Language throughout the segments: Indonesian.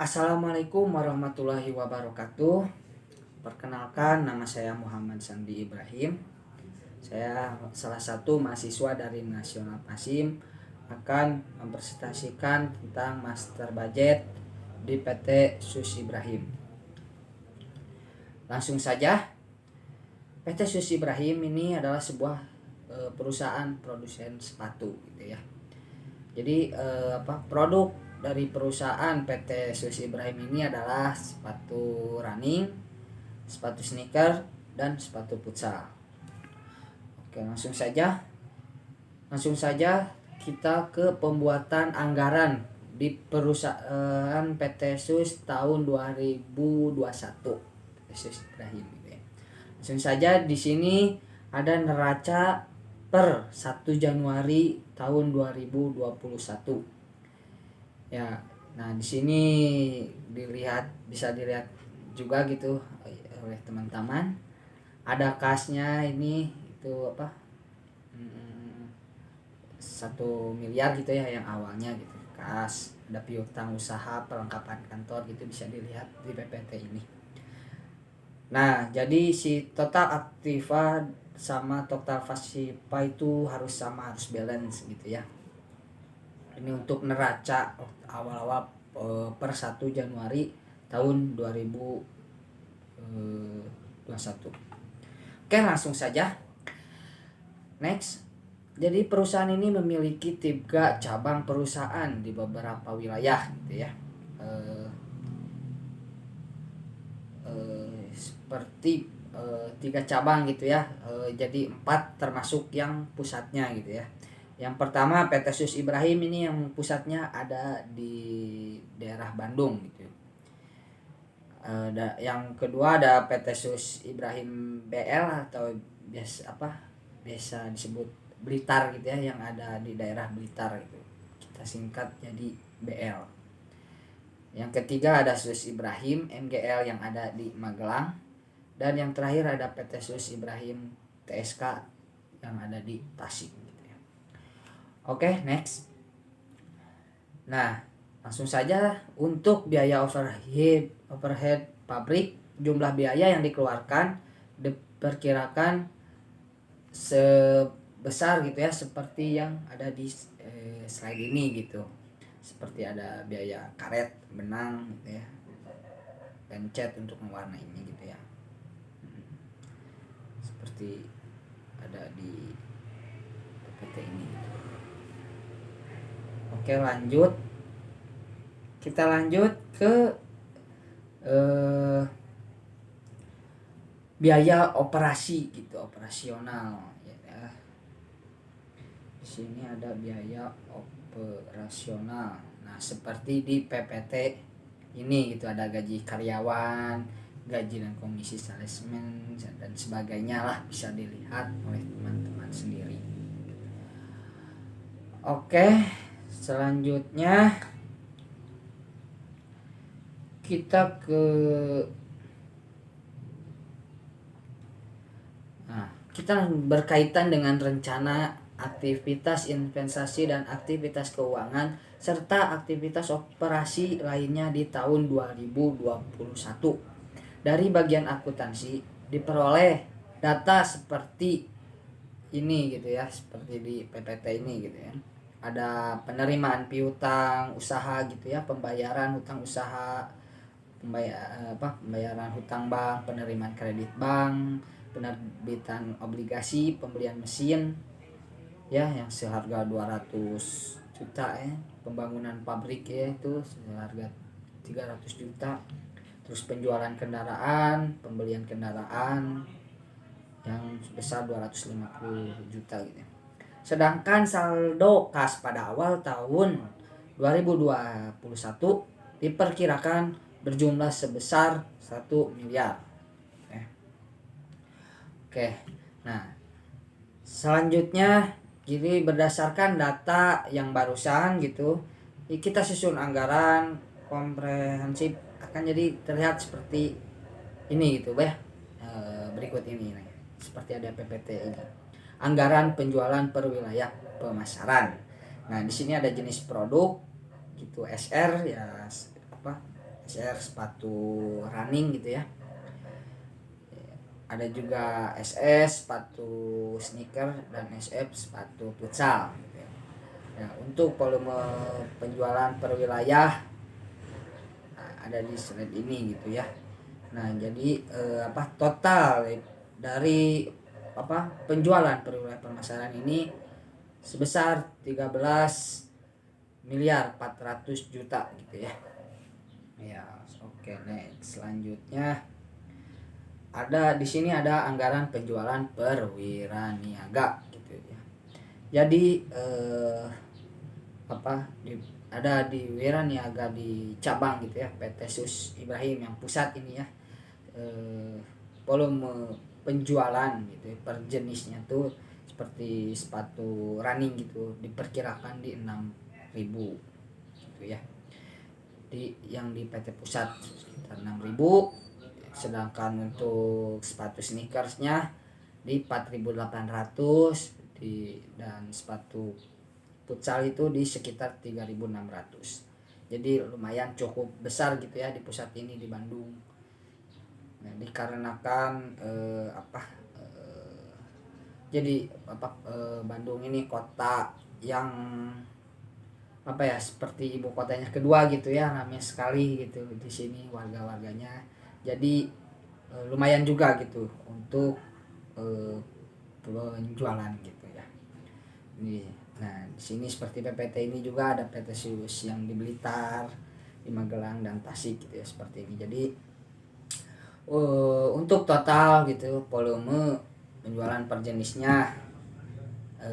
Assalamualaikum warahmatullahi wabarakatuh. Perkenalkan, nama saya Muhammad Sandi Ibrahim. Saya salah satu mahasiswa dari Nasional Pasim, akan mempresentasikan tentang master budget di PT Sus Ibrahim. Langsung saja, PT Sus Ibrahim ini adalah sebuah perusahaan produsen sepatu gitu ya. Jadi produk dari perusahaan PT Sus Ibrahim ini adalah sepatu running, sepatu sneaker, dan sepatu futsal. Oke, langsung saja kita ke pembuatan anggaran di perusahaan PT Sus tahun 2021. PT Sus Ibrahim gitu ya. Langsung saja, di sini ada neraca per 1 Januari tahun 2021. Ya, nah di sini bisa dilihat juga gitu oleh teman-teman. Ada kasnya ini itu 1 miliar gitu ya yang awalnya gitu. Kas, ada piutang usaha, perlengkapan kantor gitu bisa dilihat di PPT ini. Nah, jadi si total aktiva sama total pasifa itu harus sama, harus balance gitu ya. Ini untuk neraca awal-awal per 1 Januari tahun 2021. Oke, langsung saja. Next. Jadi perusahaan ini memiliki 3 cabang perusahaan di beberapa wilayah gitu ya. Seperti 3 cabang gitu ya. Jadi 4 termasuk yang pusatnya gitu ya. Yang pertama PT Sus Ibrahim ini yang pusatnya ada di daerah Bandung gitu. Yang kedua ada PT Sus Ibrahim BL atau biasa disebut Blitar gitu ya, yang ada di daerah Blitar gitu. Kita singkat jadi BL. Yang ketiga ada Sus Ibrahim MGL yang ada di Magelang, dan yang terakhir ada PT Sus Ibrahim TSK yang ada di Tasik gitu ya. Oke, next. Nah, langsung saja untuk biaya overhead pabrik, jumlah biaya yang dikeluarkan diperkirakan sebesar gitu ya, seperti yang ada di slide ini gitu. Seperti ada biaya karet, benang gitu ya, dan cat untuk mewarnainya gitu ya. Seperti ada di PPT ini gitu. Oke, lanjut. Kita lanjut ke biaya operasi gitu, operasional ya. Di sini ada biaya operasional. Nah, seperti di PPT ini gitu, ada gaji karyawan, gaji dan komisi salesman dan sebagainya lah, bisa dilihat oleh teman-teman sendiri. Oke, selanjutnya kita berkaitan dengan rencana aktivitas investasi dan aktivitas keuangan serta aktivitas operasi lainnya di tahun 2021. Dari bagian akuntansi diperoleh data seperti ini gitu ya, seperti di PPT ini gitu ya. Ada penerimaan piutang usaha gitu ya, pembayaran hutang usaha, pembayaran hutang bank, penerimaan kredit bank, penerbitan obligasi, pembelian mesin ya yang seharga 200 juta ya, pembangunan pabrik ya itu seharga 300 juta, terus penjualan kendaraan, pembelian kendaraan yang sebesar 250 juta gitu. Sedangkan saldo kas pada awal tahun 2021 diperkirakan berjumlah sebesar 1 miliar. Oke. Nah, selanjutnya jadi berdasarkan data yang barusan gitu, kita susun anggaran komprehensif akan jadi terlihat seperti ini gitu ya. Berikut ini nih. Seperti ada PPT ini. Anggaran penjualan per wilayah pemasaran. Nah, di sini ada jenis produk gitu, SR ya SR sepatu running gitu ya. Ada juga SS sepatu sneaker dan SF sepatu futsal gitu ya. Nah, untuk volume penjualan per wilayah ada di slide ini gitu ya. Nah, jadi total dari penjualan per wilayah pemasaran ini sebesar 13.400.000.000 gitu ya. Ya, oke, next. Selanjutnya ada di sini ada anggaran penjualan perwira-niaga gitu ya. Jadi ada di Wiraniaga di cabang gitu ya, PT Sus Ibrahim yang pusat ini ya. Volume penjualan gitu ya, per jenisnya tuh seperti sepatu running gitu diperkirakan di 6.000 gitu ya. Yang di PT Pusat sekitar 6.000, sedangkan untuk sepatu sneakersnya di 4.800 dan sepatu futsal itu di sekitar 3.600. Jadi lumayan cukup besar gitu ya di pusat ini di Bandung. Nah, dikarenakan Bandung ini kota yang seperti ibu kotanya kedua gitu ya, ramai sekali gitu di sini warga-warganya. Jadi lumayan juga gitu untuk penjualan gitu ya. Nah, di sini seperti PPT ini juga ada PT Sus yang di Blitar, di Magelang dan Tasik gitu ya, seperti ini. Jadi untuk total gitu volume penjualan per jenisnya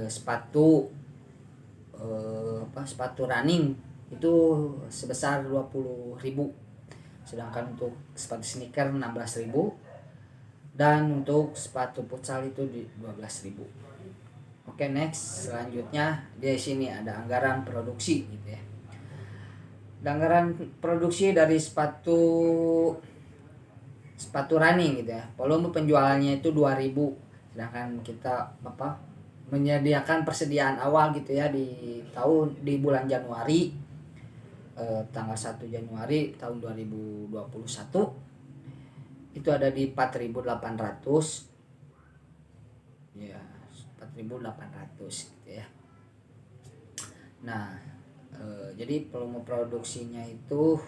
sepatu running itu sebesar 20.000, sedangkan untuk sepatu sneaker 16.000 dan untuk sepatu futsal itu di 12.000. Oke, next. Selanjutnya di sini ada anggaran produksi gitu ya. Anggaran produksi dari sepatu running gitu ya. Volume penjualannya itu 2.000, sedangkan kita menyediakan persediaan awal gitu ya di bulan Januari, tanggal 1 Januari tahun 2021 itu ada di 4.800 ya, 4.800 gitu ya. Nah, jadi volume produksinya itu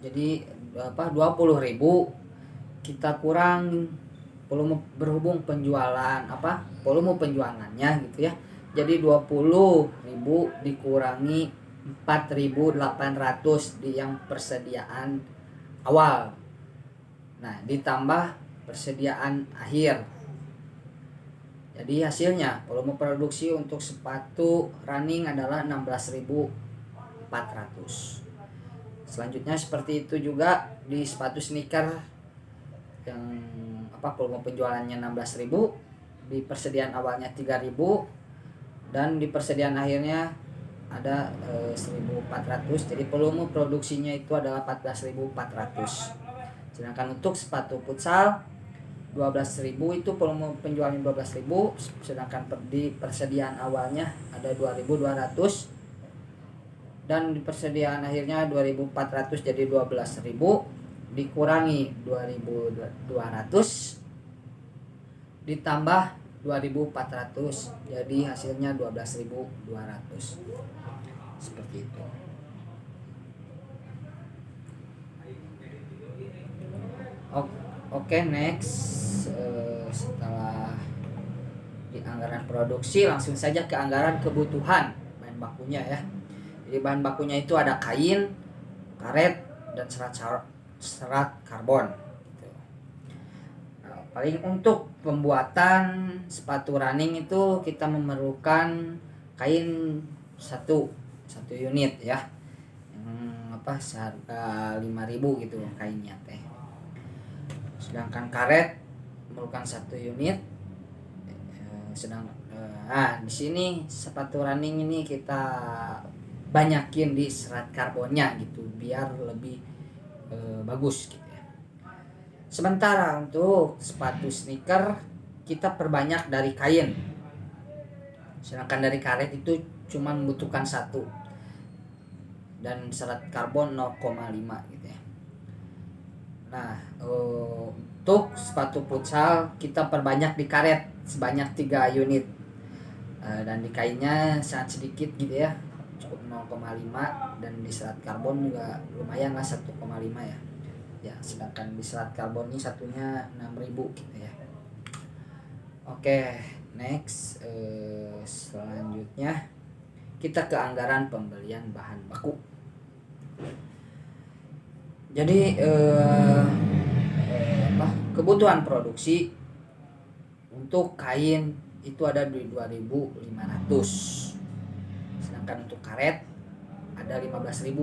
jadi 20.000 kita kurang volume berhubung volume penjualannya gitu ya. Jadi 20.000 dikurangi 4.800 di yang persediaan awal. Nah, ditambah persediaan akhir. Jadi hasilnya volume produksi untuk sepatu running adalah 16.400. Selanjutnya seperti itu juga di sepatu sneaker yang volume penjualannya 16.000, di persediaan awalnya 3.000 dan di persediaan akhirnya ada 1.400. Jadi volume produksinya itu adalah 14.400. Sedangkan untuk sepatu futsal 12.000 itu volume penjualan 12.000, sedangkan di persediaan awalnya ada 2.200 dan di persediaan akhirnya 2.400, jadi 12.000 dikurangi 2.200 ditambah 2.400, jadi hasilnya 12.200. Seperti itu. Oke, next. Setelah di anggaran produksi, langsung saja ke anggaran kebutuhan bahan bakunya ya. Jadi bahan bakunya itu ada kain, karet, dan serat karbon gitu. Nah, paling untuk pembuatan sepatu running itu kita memerlukan kain satu unit ya, seharga 5.000 gitu kainnya teh. Sedangkan karet memerlukan 1 unit. Di sini sepatu running ini kita banyakin di serat karbonnya gitu biar lebih bagus gitu ya. Sementara untuk sepatu sneaker kita perbanyak dari kain, sedangkan dari karet itu cuma membutuhkan 1. dan serat karbon 0,5 gitu ya. Nah, untuk sepatu futsal kita perbanyak di karet sebanyak 3 unit. Dan di kainnya sangat sedikit gitu ya, cukup 0,5, dan di serat karbon juga lumayan lah 1,5 ya. Ya, sedangkan di serat karbon ini satunya 6.000 gitu ya. Oke, next, selanjutnya kita ke anggaran pembelian bahan baku. Jadi kebutuhan produksi untuk kain itu ada di 2.500, sedangkan untuk karet ada 15.000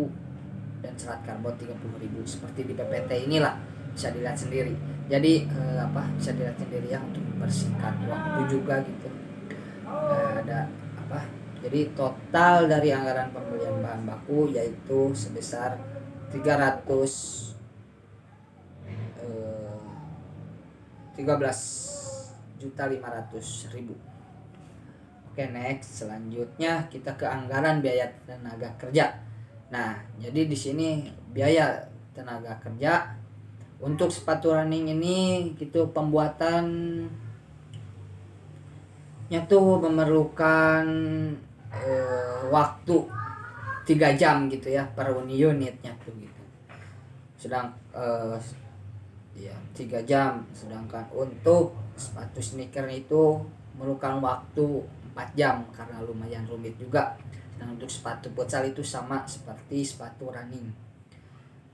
dan serat karbon 30.000. Seperti di PPT inilah, bisa dilihat sendiri. Jadi bisa dilihat sendiri ya, untuk mempersingkat waktu juga gitu. Ada jadi total dari anggaran pembelian bahan baku yaitu sebesar 13.500.000. Oke, next, selanjutnya kita ke anggaran biaya tenaga kerja. Nah, jadi di sini biaya tenaga kerja untuk sepatu running ini gitu, pembuatannya tuh memerlukan waktu 3 jam gitu ya per unitnya tuh gitu. Sedang 3 jam, sedangkan untuk sepatu sneaker itu memerlukan waktu 4 jam karena lumayan rumit juga. Dan untuk sepatu futsal itu sama seperti sepatu running.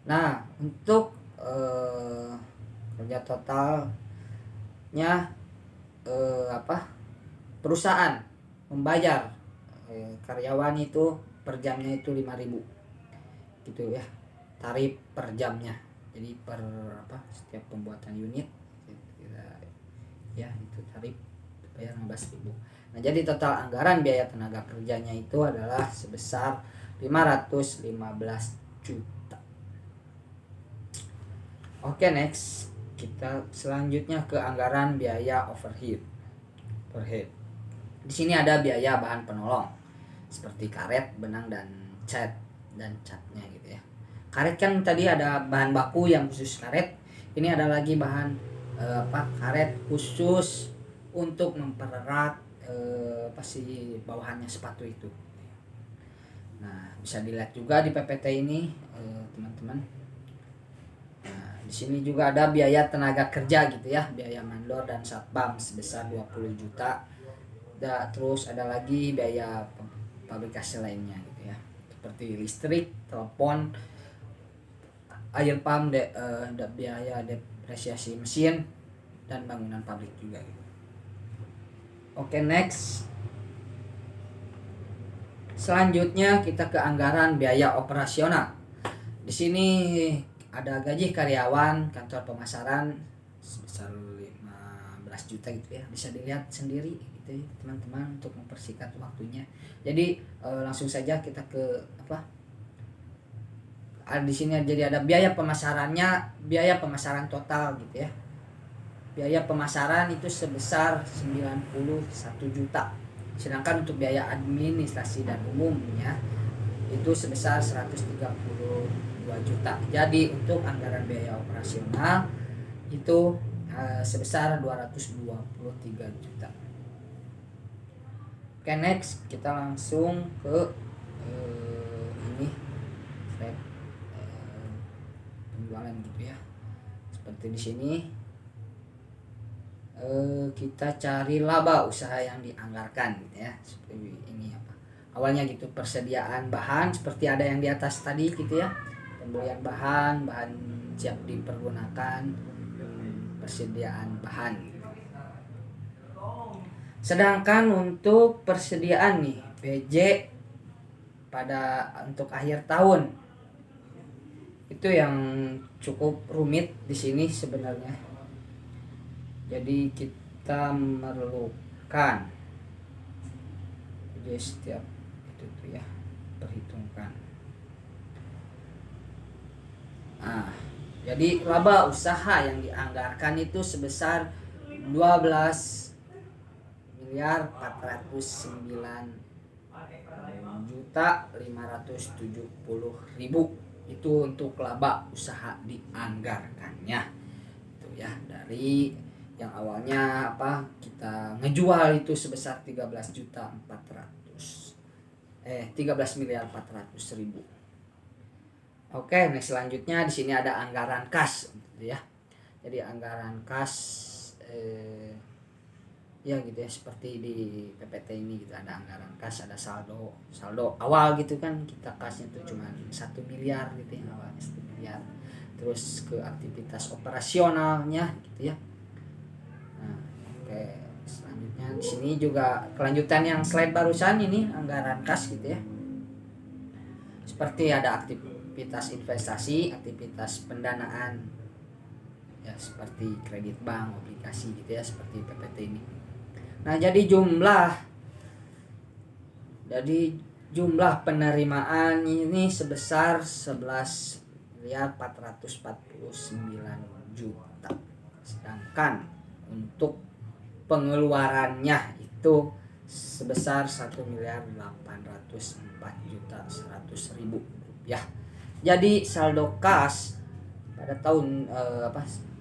Nah, untuk kerja totalnya perusahaan membayar karyawan itu per jamnya itu 5.000 gitu ya, tarif per jamnya. Jadi per setiap pembuatan unit ya itu tarif bayar 15.000. Nah, jadi total anggaran biaya tenaga kerjanya itu adalah sebesar 515 juta. Oke, next, kita selanjutnya ke anggaran biaya overhead. Di sini ada biaya bahan penolong seperti karet, benang, dan catnya gitu ya. Karet kan tadi ada bahan baku yang khusus karet. Ini ada lagi bahan karet khusus untuk mempererat bawahannya sepatu itu. Nah, bisa dilihat juga di PPT ini teman-teman. Nah, di sini juga ada biaya tenaga kerja gitu ya, biaya mandor dan satpam sebesar 20 juta. Terus ada lagi biaya pabrikasi lainnya gitu ya, seperti listrik, telepon, air pump, biaya depresiasi mesin, dan bangunan pabrik juga gitu. Oke, next, selanjutnya kita ke anggaran biaya operasional. Di sini ada gaji karyawan kantor pemasaran sebesar 15 juta gitu ya, bisa dilihat sendiri gitu ya, teman-teman, untuk mempersingkat waktunya. Jadi langsung saja kita ke di sini. Jadi ada biaya pemasaran total gitu ya. Biaya pemasaran itu sebesar 91 juta. Sedangkan untuk biaya administrasi dan umumnya itu sebesar 132 juta. Jadi untuk anggaran biaya operasional itu sebesar 223 juta. Oke, next, kita langsung ke penjualan gitu ya. Seperti di sini kita cari laba usaha yang dianggarkan gitu ya. Seperti ini awalnya gitu, persediaan bahan seperti ada yang di atas tadi gitu ya. Pembelian bahan siap dipergunakan, persediaan bahan gitu. Sedangkan untuk persediaan nih BJ untuk akhir tahun itu yang cukup rumit di sini sebenarnya. Jadi kita memerlukan setiap itu tuh ya, perhitungkan. Nah, jadi laba usaha yang dianggarkan itu sebesar 12.409 6.570.000 itu untuk laba usaha dianggarkannya itu ya. Dari yang awalnya kita ngejual itu sebesar 13.400.000. Oke, next selanjutnya di sini ada anggaran kas gitu ya. Jadi anggaran kas ya gitu ya, seperti di PPT ini gitu, ada anggaran kas, ada saldo awal gitu kan, kita kasnya tuh cuma 1 miliar gitu ya, awalnya 1 miliar. Terus ke aktivitas operasionalnya gitu ya. Nah, oke, selanjutnya di sini juga kelanjutan yang slide barusan ini anggaran kas gitu ya. Seperti ada aktivitas investasi, aktivitas pendanaan ya, seperti kredit bank, obligasi gitu ya, seperti PPT ini. Nah, jadi jumlah penerimaan ini sebesar 11.449.000.000. Sedangkan untuk pengeluarannya itu sebesar 1.804.100.000 rupiah. Jadi saldo kas pada tahun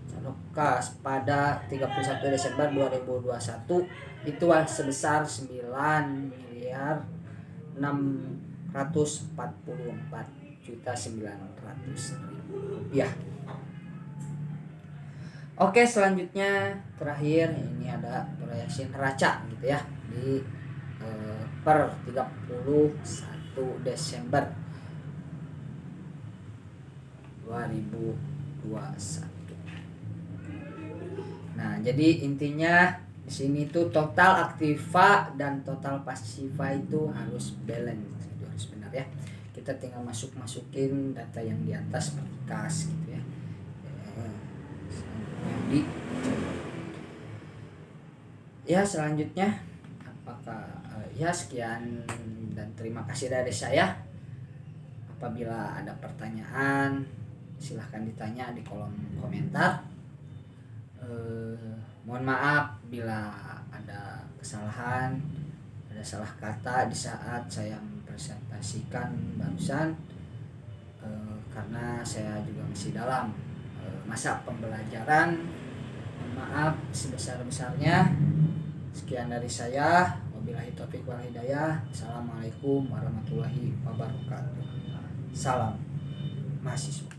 saldo kas pada 31 Desember 2021 itu sebesar 9.644.900.000 rupiah. Oke, selanjutnya terakhir ini ada proyeksi neraca gitu ya di per 31 Desember 2021. Nah, jadi intinya di sini tuh total aktiva dan total pasiva itu harus balance, itu harus benar ya. Kita tinggal masukin data yang di atas seperti kas gitu ya. Selanjutnya apakah sekian dan terima kasih dari saya. Apabila ada pertanyaan silahkan ditanya di kolom komentar. Mohon maaf bila ada kesalahan, ada salah kata di saat saya mempresentasikan barusan, karena saya juga masih dalam masa pembelajaran. Mohon maaf sebesar-besarnya. Sekian dari saya. Wabillahi taufiq wal hidayah. Assalamualaikum warahmatullahi wabarakatuh. Salam mahasiswa.